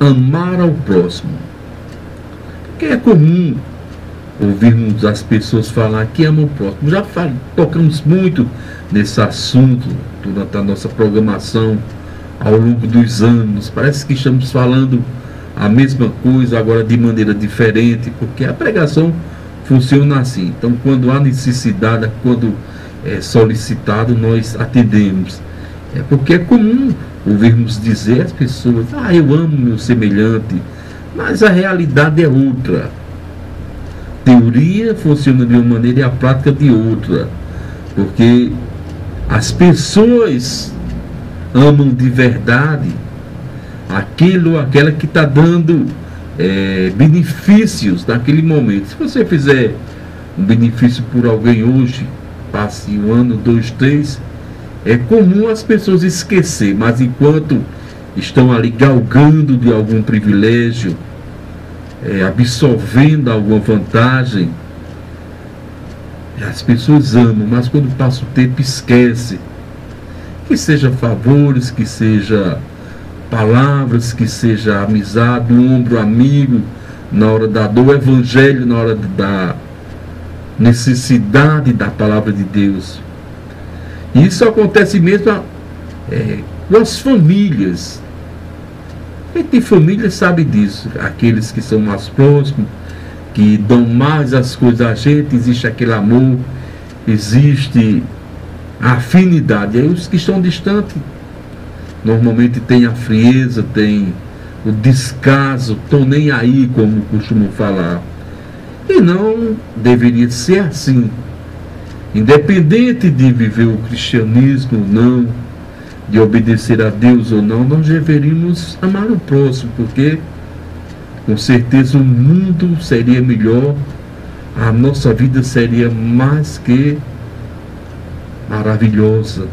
amar ao próximo. Porque é comum ouvirmos as pessoas falar que amam o próximo. Já tocamos muito nesse assunto durante a nossa programação ao longo dos anos. Parece que estamos falando a mesma coisa, agora de maneira diferente, porque a pregação funciona assim. Então, quando há necessidade, quando é solicitado, nós atendemos. É porque é comum ouvirmos dizer às pessoas: ah, eu amo meu semelhante, mas a realidade é outra. Teoria funciona de uma maneira e a prática de outra, porque as pessoas amam de verdade aquilo, aquela que está dando benefícios naquele momento. Se você fizer um benefício por alguém hoje, passe um ano, 2, 3, é comum as pessoas esquecer, mas enquanto estão ali galgando de algum privilégio, absorvendo alguma vantagem, as pessoas amam, mas quando passa o tempo esquece. Que seja favores, que seja palavras, que seja amizade, um ombro amigo na hora da dor, o evangelho na hora da necessidade da palavra de Deus. E isso acontece mesmo com as famílias. Quem tem família sabe disso. Aqueles que são mais próximos, que dão mais as coisas a gente, existe aquele amor, existe a afinidade. Aí os que estão distantes normalmente tem a frieza, tem o descaso, estão nem aí, como costumo falar. E não deveria ser assim. Independente de viver o cristianismo ou não, de obedecer a Deus ou não, nós deveríamos amar o próximo, porque com certeza o mundo seria melhor, a nossa vida seria mais que maravilhosa.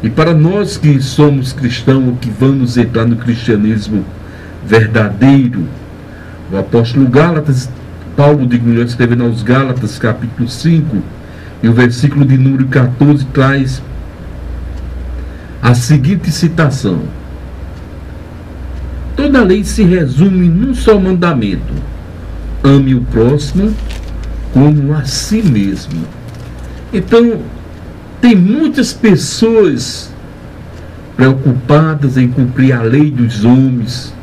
E para nós que somos cristãos, que vamos entrar no cristianismo verdadeiro, o apóstolo Gálatas, Paulo de Mulher, escrevendo aos Gálatas, capítulo 5, e o versículo de número 14, traz a seguinte citação: toda a lei se resume num só mandamento: ame o próximo como a si mesmo. Então, tem muitas pessoas preocupadas em cumprir a lei dos homens,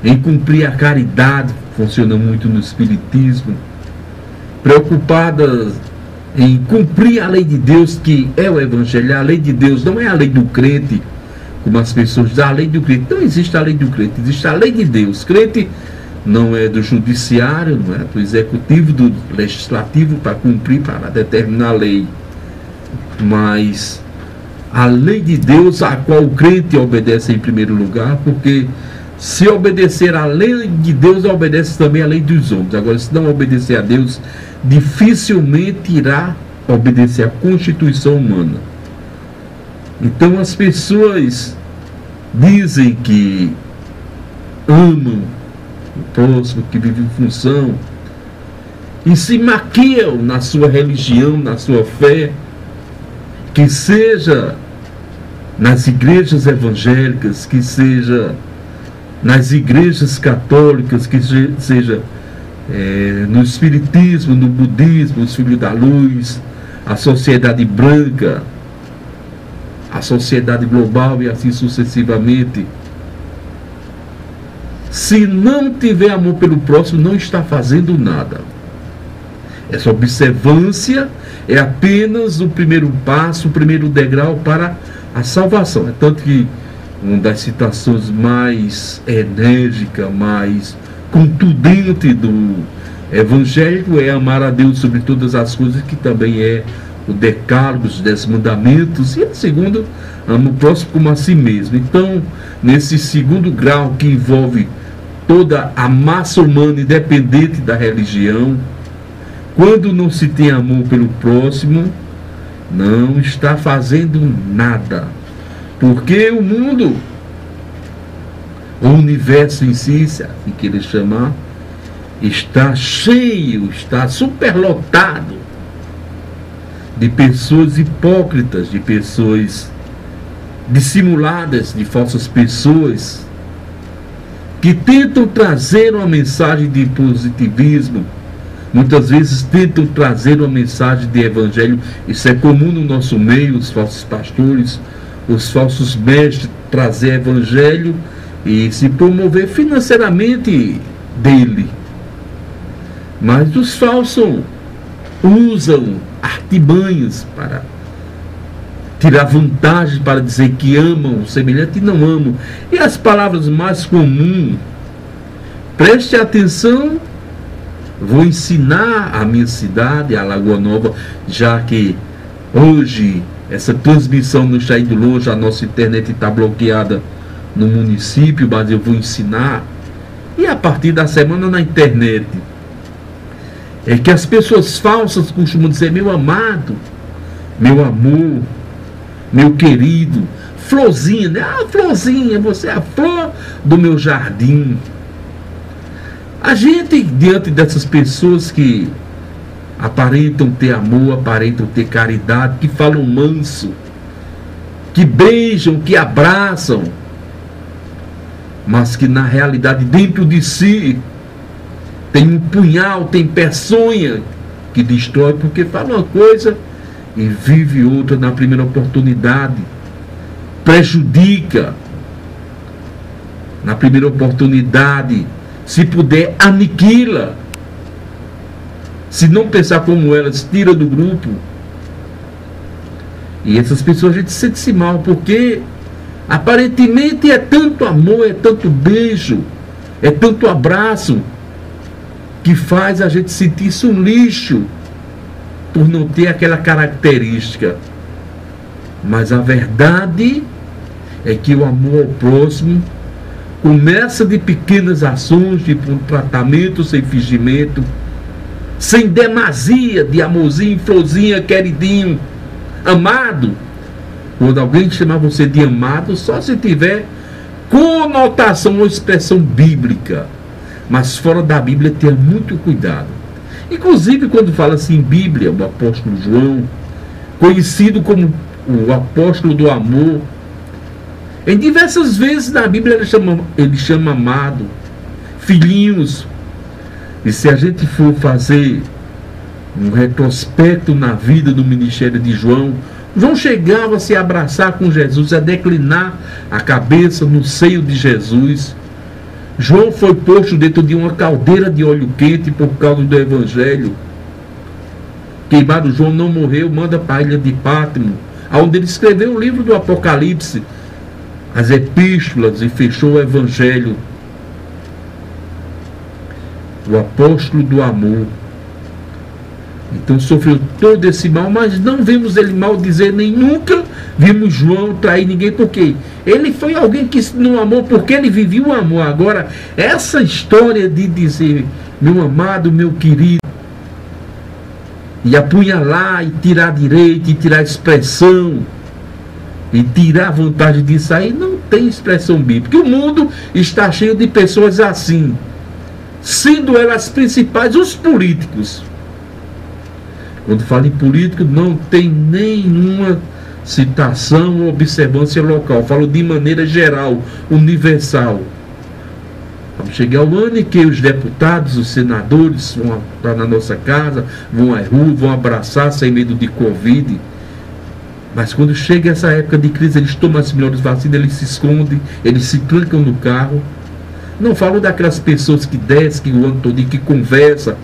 em cumprir a caridade, funciona muito no espiritismo, preocupadas em cumprir a lei de Deus, que é o evangelho. A lei de Deus não é a lei do crente, como as pessoas dizem, a lei do crente. Não existe a lei do crente, existe a lei de Deus. Crente não é do judiciário, não é do executivo, do legislativo para cumprir, para determinar a lei. Mas a lei de Deus, a qual o crente obedece em primeiro lugar, porque se obedecer à lei de Deus, obedece também à lei dos homens. Agora, se não obedecer a Deus, dificilmente irá obedecer à Constituição humana. Então as pessoas dizem que amam o próximo, que vivem em função, e se maquiam na sua religião, na sua fé, que seja nas igrejas evangélicas, que seja nas igrejas católicas, que seja no espiritismo, no budismo, os filhos da luz, a sociedade branca, a sociedade global e assim sucessivamente. Se não tiver amor pelo próximo, não está fazendo nada. Essa observância é apenas o primeiro passo, o primeiro degrau para a salvação. É tanto que uma das citações mais enérgica, mais contundente do Evangelho é amar a Deus sobre todas as coisas, que também é o decálogo, os 10 mandamentos, e a segunda, ama o próximo como a si mesmo. Então, nesse segundo grau, que envolve toda a massa humana, independente da religião, quando não se tem amor pelo próximo, não está fazendo nada. Porque o mundo, o universo em si, se assim querer chamar, está cheio, está superlotado de pessoas hipócritas, de pessoas dissimuladas, de falsas pessoas, que tentam trazer uma mensagem de positivismo, muitas vezes tentam trazer uma mensagem de evangelho. Isso é comum no nosso meio, os falsos pastores, os falsos mestres, trazer evangelho e se promover financeiramente dele. Mas os falsos usam artimanhas para tirar vantagem, para dizer que amam o semelhante e não amam. E as palavras mais comuns, preste atenção, vou ensinar a minha cidade, a Lagoa Nova, já que hoje essa transmissão não está indo longe, a nossa internet está bloqueada no município, mas eu vou ensinar. E a partir da semana na internet, é que as pessoas falsas costumam dizer: meu amado, meu amor, meu querido, florzinha, né? Ah, florzinha, você é a flor do meu jardim. A gente, diante dessas pessoas que aparentam ter amor, aparentam ter caridade, que falam manso, que beijam, que abraçam, mas que na realidade dentro de si tem um punhal, tem peçonha que destrói, porque fala uma coisa e vive outra na primeira oportunidade, prejudica na primeira oportunidade, se puder aniquila, se não pensar como elas, tira do grupo. E essas pessoas a gente sente-se mal, porque aparentemente é tanto amor, é tanto beijo, é tanto abraço, que faz a gente sentir-se um lixo por não ter aquela característica. Mas a verdade é que o amor ao próximo começa de pequenas ações, de um tratamento sem fingimento, sem demasia de amorzinho, florzinha, queridinho, amado. Quando alguém chamar você de amado, só se tiver conotação ou expressão bíblica. Mas fora da Bíblia, tenha muito cuidado. Inclusive, quando fala-se em Bíblia, o apóstolo João, conhecido como o apóstolo do amor, em diversas vezes na Bíblia ele chama amado, filhinhos. E se a gente for fazer um retrospecto na vida do ministério de João, João chegava a se abraçar com Jesus, a declinar a cabeça no seio de Jesus. João foi posto dentro de uma caldeira de óleo quente por causa do evangelho. Queimado João não morreu, manda para a ilha de Pátimo, onde ele escreveu o livro do Apocalipse, as epístolas, e fechou o evangelho. O apóstolo do amor. Então sofreu todo esse mal, mas não vemos ele maldizer, nem nunca vimos João trair ninguém, porque ele foi alguém que não amou, porque ele vivia o amor. Agora, essa história de dizer meu amado, meu querido, e apunhalar, e tirar direito, e tirar expressão, e tirar vantagem disso aí, não tem expressão bíblica. O mundo está cheio de pessoas assim, sendo elas principais os políticos. Quando falo em político, não tem nenhuma citação ou observância local. Falo de maneira geral, universal. Vamos chegar ao ano em que os deputados, os senadores vão estar na nossa casa, vão à rua, vão abraçar sem medo de Covid. Mas quando chega essa época de crise, eles tomam as melhores vacinas, eles se escondem, eles se trancam no carro. Não falo daquelas pessoas que descem o ano todo, que conversam,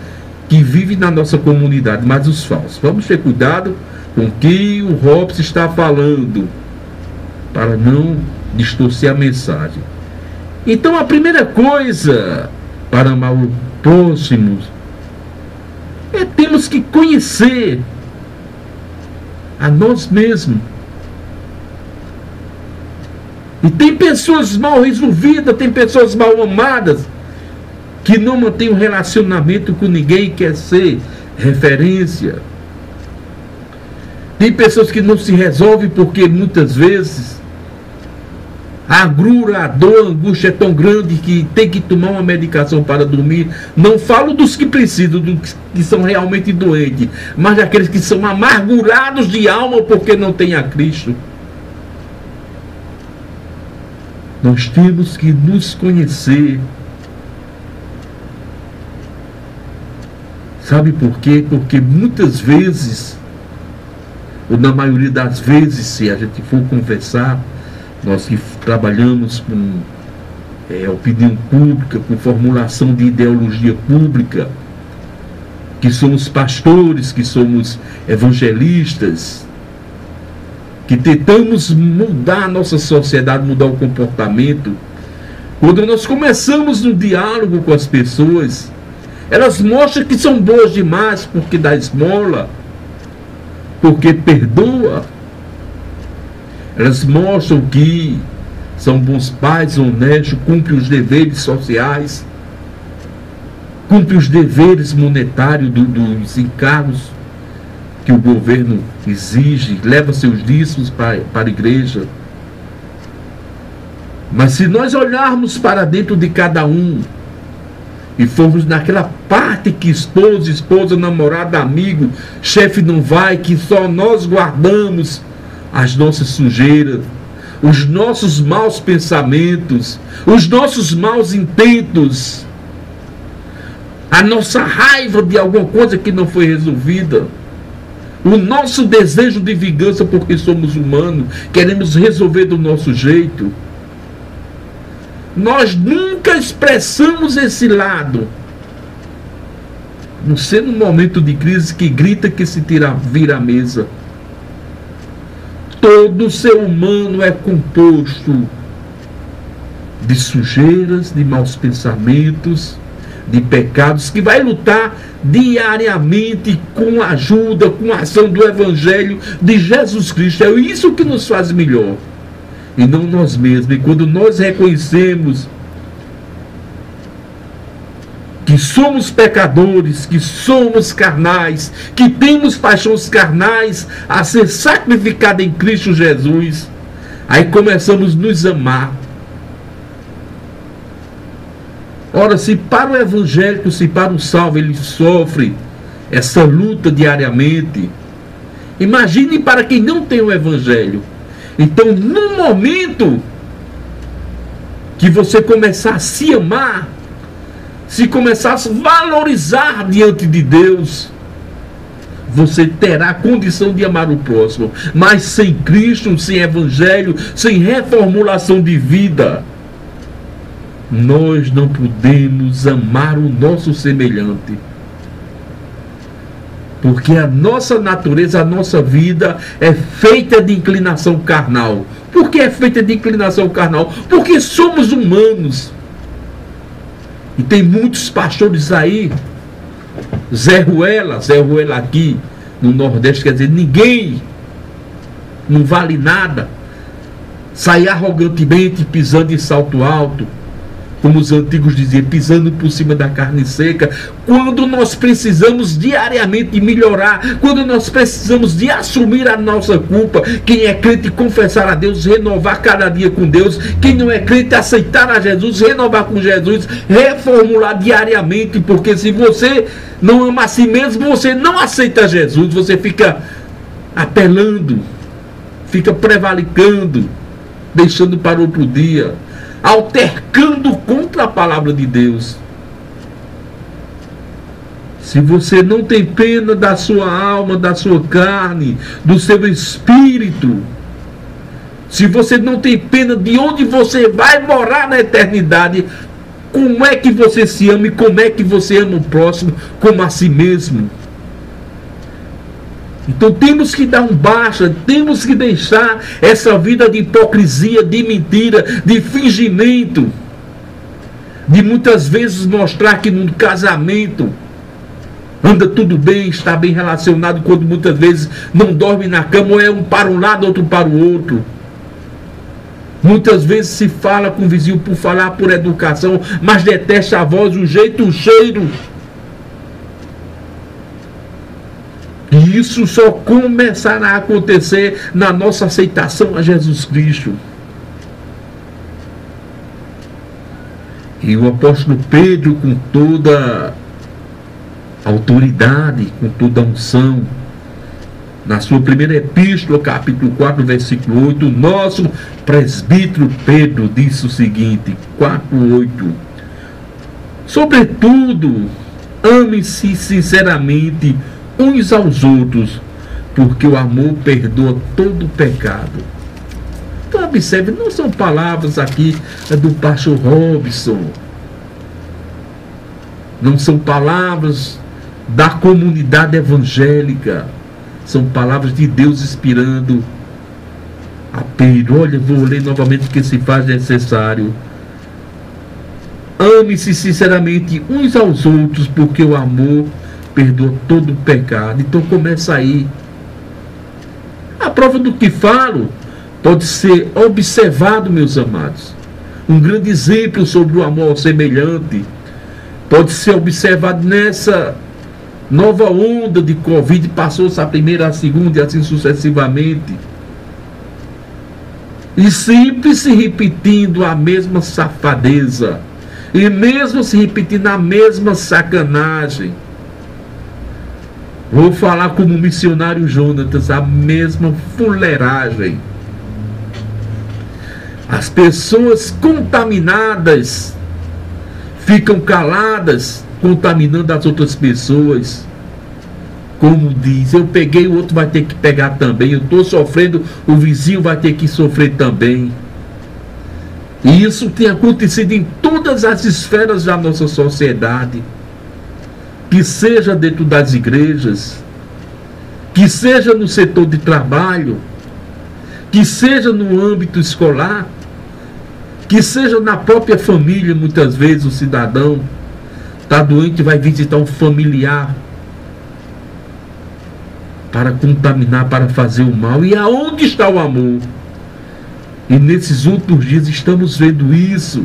que vivem na nossa comunidade, mas os falsos. Vamos ter cuidado com o que o Robson está falando, para não distorcer a mensagem. Então a primeira coisa para amar o próximo é temos que conhecer a nós mesmos. E tem pessoas mal resolvidas, tem pessoas mal amadas, que não mantém um relacionamento com ninguém, quer ser referência. Tem pessoas que não se resolvem porque muitas vezes a agrura, a dor, a angústia é tão grande que tem que tomar uma medicação para dormir. Não falo dos que precisam, dos que são realmente doentes, mas daqueles que são amargurados de alma porque não têm a Cristo. Nós temos que nos conhecer. Sabe por quê? Porque muitas vezes, ou na maioria das vezes, se a gente for conversar, nós que trabalhamos com opinião pública, com formulação de ideologia pública, que somos pastores, que somos evangelistas, que tentamos mudar a nossa sociedade, mudar o comportamento. Quando nós começamos no diálogo com as pessoas, elas mostram que são boas demais porque dá esmola, porque perdoa. Elas mostram que são bons pais, honestos, cumprem os deveres sociais, cumprem os deveres monetários dos encargos que o governo exige, leva seus dízimos para a igreja. Mas se nós olharmos para dentro de cada um e formos naquela parte que esposa, namorada, amigo, chefe não vai, que só nós guardamos as nossas sujeiras, os nossos maus pensamentos, os nossos maus intentos, a nossa raiva de alguma coisa que não foi resolvida, o nosso desejo de vingança porque somos humanos, queremos resolver do nosso jeito. Nós nunca expressamos esse lado. Não ser num momento de crise que grita que se vira a mesa. Todo ser humano é composto de sujeiras, de maus pensamentos, de pecados, que vai lutar diariamente com a ajuda, com a ação do Evangelho de Jesus Cristo. É isso que nos faz melhor, e não nós mesmos. E quando nós reconhecemos que somos pecadores, que somos carnais, que temos paixões carnais a ser sacrificada em Cristo Jesus, aí começamos a nos amar. Ora, se para o evangélico, se para o salvo, ele sofre essa luta diariamente, imagine para quem não tem o evangelho. Então, no momento que você começar a se amar, se começar a se valorizar diante de Deus, você terá a condição de amar o próximo. Mas sem Cristo, sem evangelho, sem reformulação de vida, nós não podemos amar o nosso semelhante. Porque a nossa natureza, a nossa vida é feita de inclinação carnal. Por que é feita de inclinação carnal? Porque somos humanos. E tem muitos pastores aí, Zé Ruela aqui no Nordeste, quer dizer, ninguém, não vale nada, sai arrogantemente pisando em salto alto, como os antigos diziam, pisando por cima da carne seca, quando nós precisamos diariamente melhorar, quando nós precisamos de assumir a nossa culpa. Quem é crente, confessar a Deus, renovar cada dia com Deus. Quem não é crente, aceitar a Jesus, renovar com Jesus, reformular diariamente, porque se você não ama a si mesmo, você não aceita Jesus, você fica apelando, fica prevaricando, deixando para outro dia, altercando contra a palavra de Deus. Se você não tem pena da sua alma, da sua carne, do seu espírito, se você não tem pena de onde você vai morar na eternidade, como é que você se ama e como é que você ama o próximo como a si mesmo? Então temos que dar um basta, temos que deixar essa vida de hipocrisia, de mentira, de fingimento, de muitas vezes mostrar que no casamento anda tudo bem, está bem relacionado, quando muitas vezes não dorme na cama, ou é um para um lado, outro para o outro. Muitas vezes se fala com o vizinho por falar, por educação, mas detesta a voz, o jeito, o cheiro. E isso só começará a acontecer na nossa aceitação a Jesus Cristo. E o apóstolo Pedro, com toda a autoridade, com toda a unção, na sua primeira epístola, capítulo 4, versículo 8, o nosso presbítero Pedro disse o seguinte, 4:8: sobretudo, amem-se sinceramente uns aos outros, porque o amor perdoa todo o pecado. Então observe, não são palavras aqui do pastor Robson, não são palavras da comunidade evangélica, são palavras de Deus inspirando a Pedro. Olha, vou ler novamente porque se faz necessário. Ame-se sinceramente uns aos outros, porque o amor perdoa todo o pecado. Então começa aí. A prova do que falo pode ser observado, meus amados. Um grande exemplo sobre o amor ao semelhante pode ser observado nessa nova onda de Covid. Passou-se a primeira, a segunda e assim sucessivamente. E sempre se repetindo a mesma safadeza. E mesmo se repetindo a mesma sacanagem. Vou falar como o missionário Jonatas, a mesma fuleiragem. As pessoas contaminadas ficam caladas, contaminando as outras pessoas. Como diz, eu peguei, o outro vai ter que pegar também. Eu estou sofrendo, o vizinho vai ter que sofrer também. E isso tem acontecido em todas as esferas da nossa sociedade. Que seja dentro das igrejas, que seja no setor de trabalho, que seja no âmbito escolar, que seja na própria família. Muitas vezes o cidadão está doente e vai visitar um familiar para contaminar, para fazer o mal. E aonde está o amor? E nesses últimos dias estamos vendo isso.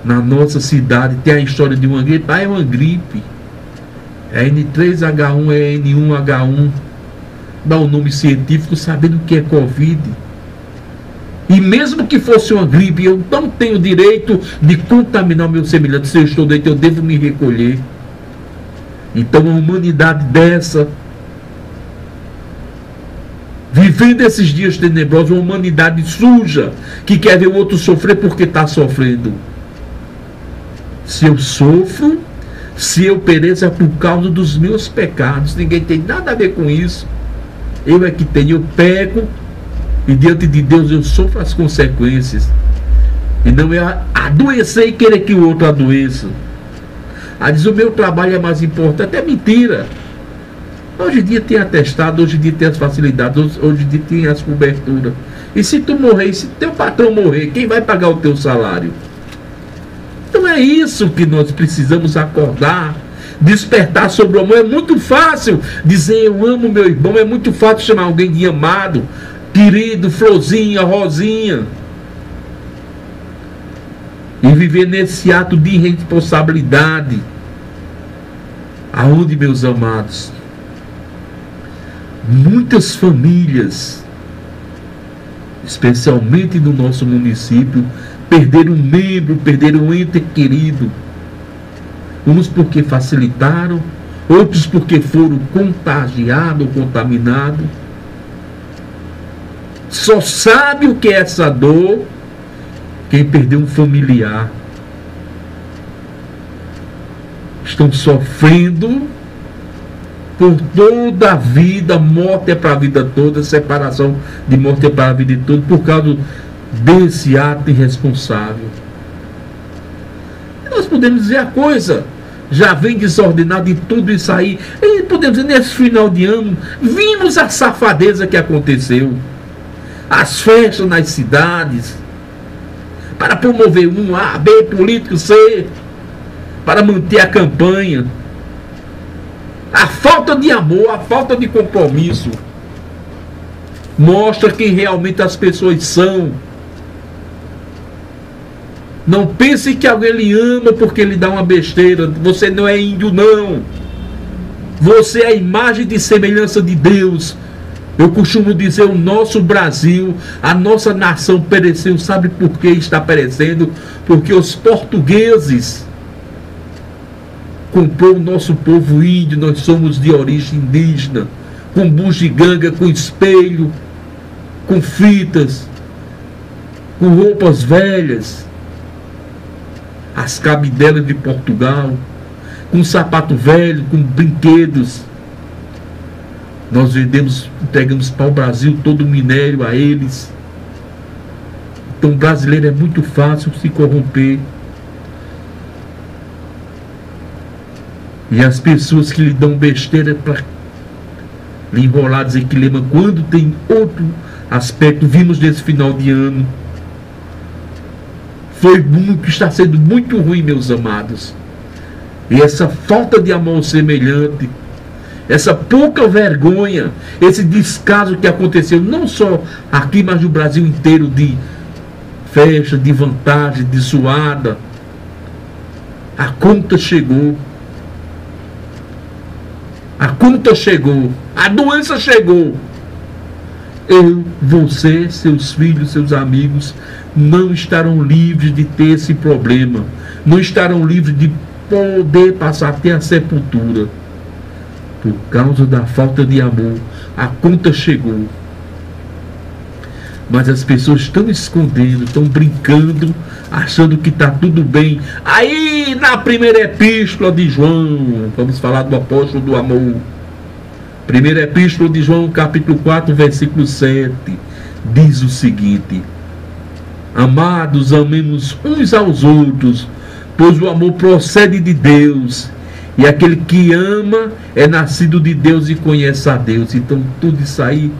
Na nossa cidade tem a história de uma gripe. É uma gripe. É N3H1, é N1H1. Dá um nome científico, sabendo o que é Covid. E mesmo que fosse uma gripe, eu não tenho direito de contaminar o meu semelhante. Se eu estou doente, eu devo me recolher. Então uma humanidade dessa, vivendo esses dias tenebrosos, uma humanidade suja, que quer ver o outro sofrer porque está sofrendo. Se eu sofro, se eu pereço, é por causa dos meus pecados. Ninguém tem nada a ver com isso. Eu é que tenho, eu peco, e diante de Deus eu sofro as consequências. E não é adoecer e querer que o outro adoeça. Diz, o meu trabalho é mais importante. É mentira. Hoje em dia tem atestado, hoje em dia tem as facilidades, hoje em dia tem as coberturas. E se tu morrer, se teu patrão morrer, quem vai pagar o teu salário? Então é isso que nós precisamos acordar, despertar sobre o amor. É muito fácil dizer eu amo meu irmão, é muito fácil chamar alguém de amado, querido, florzinha, rosinha. E viver nesse ato de responsabilidade. Aonde, meus amados, muitas famílias, especialmente no nosso município, perderam um membro, perderam um ente querido. Uns porque facilitaram, outros porque foram contagiados ou contaminados. Só sabe o que é essa dor quem perdeu um familiar. Estão sofrendo por toda a vida. Morte é para a vida toda, separação de morte é para a vida toda, por causa desse ato irresponsável. E nós podemos dizer a coisa já vem desordenada em tudo isso aí. E podemos dizer, nesse final de ano, vimos a safadeza que aconteceu. As festas nas cidades, para promover um A, B, político, C, para manter a campanha. A falta de amor, a falta de compromisso, mostra quem realmente as pessoas são. Não pense que alguém lhe ama porque lhe dá uma besteira. Você não é índio, não. Você é a imagem de semelhança de Deus. Eu costumo dizer, o nosso Brasil, a nossa nação pereceu. Sabe por que está perecendo? Porque os portugueses comprou o nosso povo índio. Nós somos de origem indígena. com bugiganga, com espelho, com fitas, com roupas velhas, as cabidelas de Portugal, com sapato velho, com brinquedos. Nós vendemos, entregamos para o Brasil todo o minério a eles. Então o brasileiro é muito fácil se corromper. E as pessoas que lhe dão besteira para lhe enrolar, dizer que lema, quando tem outro aspecto, vimos nesse final de ano. Foi muito, está sendo muito ruim, meus amados. E essa falta de amor semelhante, essa pouca vergonha, esse descaso que aconteceu, não só aqui, mas no Brasil inteiro, de festa, de vantagem, de zoada. A conta chegou. A conta chegou. A doença chegou. Eu, você, seus filhos, seus amigos, não estarão livres de ter esse problema. Não estarão livres de poder passar até a sepultura. Por causa da falta de amor. A conta chegou. Mas as pessoas estão escondendo, estão brincando, achando que está tudo bem. Aí, na primeira epístola de João, vamos falar do apóstolo do amor. Primeira epístola de João, capítulo 4, versículo 7, diz o seguinte: amados, amemos uns aos outros, pois o amor procede de Deus, e aquele que ama é nascido de Deus e conhece a Deus. Então tudo isso aí,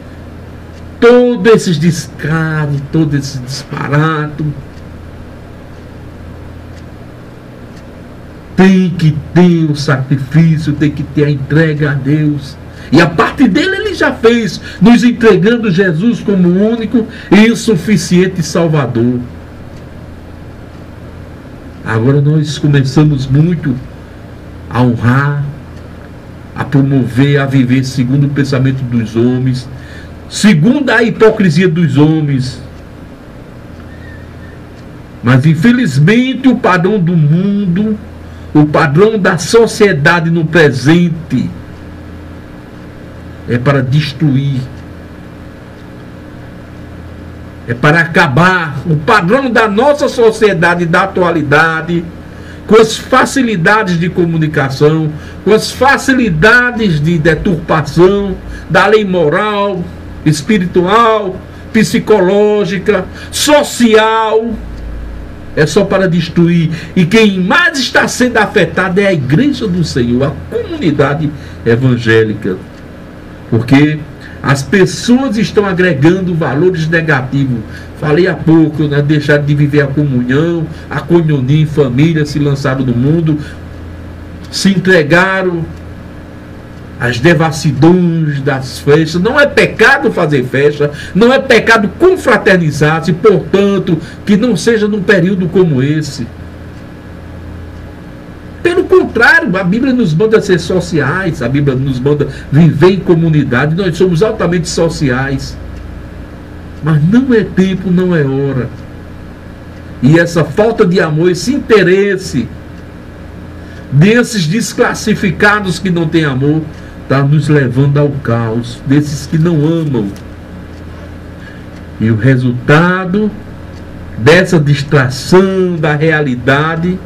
todos esses descasos, todo esse disparate, tem que ter o sacrifício, tem que ter a entrega a Deus. E a parte dele ele já fez, nos entregando Jesus como o único e insuficiente Salvador. Agora nós começamos muito a honrar, a promover, a viver segundo o pensamento dos homens, segundo a hipocrisia dos homens. Mas infelizmente o padrão do mundo, o padrão da sociedade no presente, é para destruir, é para acabar. O padrão da nossa sociedade da atualidade, com as facilidades de comunicação, com as facilidades de deturpação da lei moral, espiritual, psicológica, social, é só para destruir. E quem mais está sendo afetado é a igreja do Senhor, a comunidade evangélica. Porque as pessoas estão agregando valores negativos. Falei há pouco, né? Deixaram de viver a comunhão, a comunhão em família, se lançaram no mundo, se entregaram às devassidões das festas. Não é pecado fazer festa, não é pecado confraternizar-se, portanto, que não seja num período como esse. Pelo contrário, a Bíblia nos manda ser sociais, a Bíblia nos manda viver em comunidade, nós somos altamente sociais. Mas não é tempo, não é hora. E essa falta de amor, esse interesse desses desclassificados que não têm amor, está nos levando ao caos, desses que não amam. E o resultado dessa distração da realidade,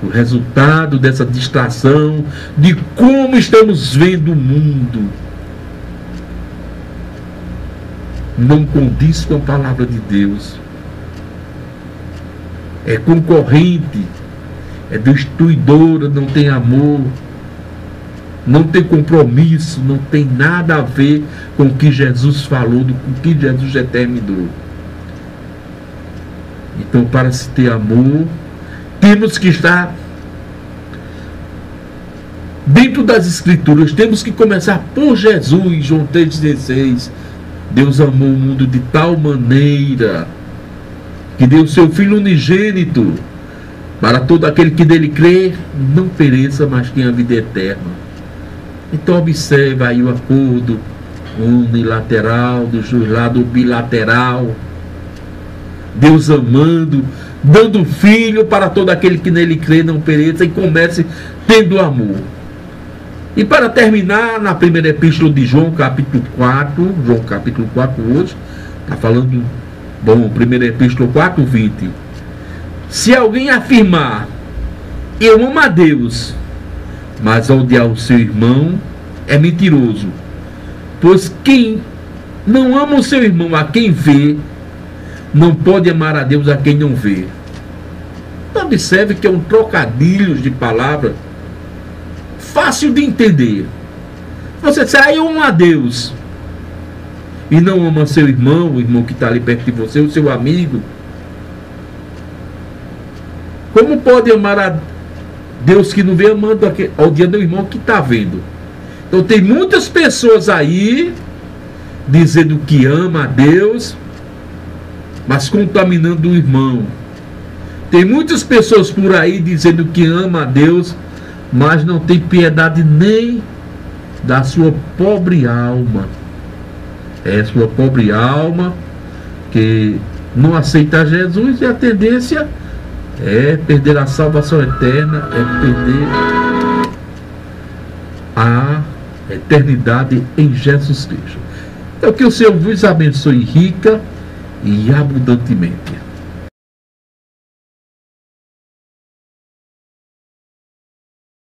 o resultado dessa distração de como estamos vendo o mundo, não condiz com a palavra de Deus. É concorrente, é destruidora, não tem amor, não tem compromisso, não tem nada a ver com o que Jesus falou, com o que Jesus determinou. Então, para se ter amor, temos que estar dentro das Escrituras, temos que começar por Jesus. João 3,16, Deus amou o mundo de tal maneira que deu seu Filho unigênito, para todo aquele que nele crê, não pereça, mas tenha a vida eterna. Então observa aí o acordo unilateral, do lado bilateral, Deus amando, dando filho para todo aquele que nele crê, não pereça, e comece tendo amor. E para terminar, na primeira epístola de João, capítulo 4, João capítulo 4 hoje, está falando, bom, primeira epístola 4, 20. Se alguém afirmar, eu amo a Deus, mas odiar o seu irmão, é mentiroso. Pois quem não ama o seu irmão a quem vê, não pode amar a Deus a quem não vê. Então observe que é um trocadilho de palavra fácil de entender. Você diz, eu amo a Deus, e não ama seu irmão, o irmão que está ali perto de você, o seu amigo. Como pode amar a Deus que não vê, amando ao dia do irmão que está vendo? Então tem muitas pessoas aí dizendo que ama a Deus, mas contaminando o irmão. Tem muitas pessoas por aí dizendo que ama a Deus, mas não tem piedade nem da sua pobre alma. É sua pobre alma que não aceita Jesus, e a tendência é perder a salvação eterna, é perder a eternidade em Jesus Cristo. Então que o Senhor vos abençoe rica e abundantemente.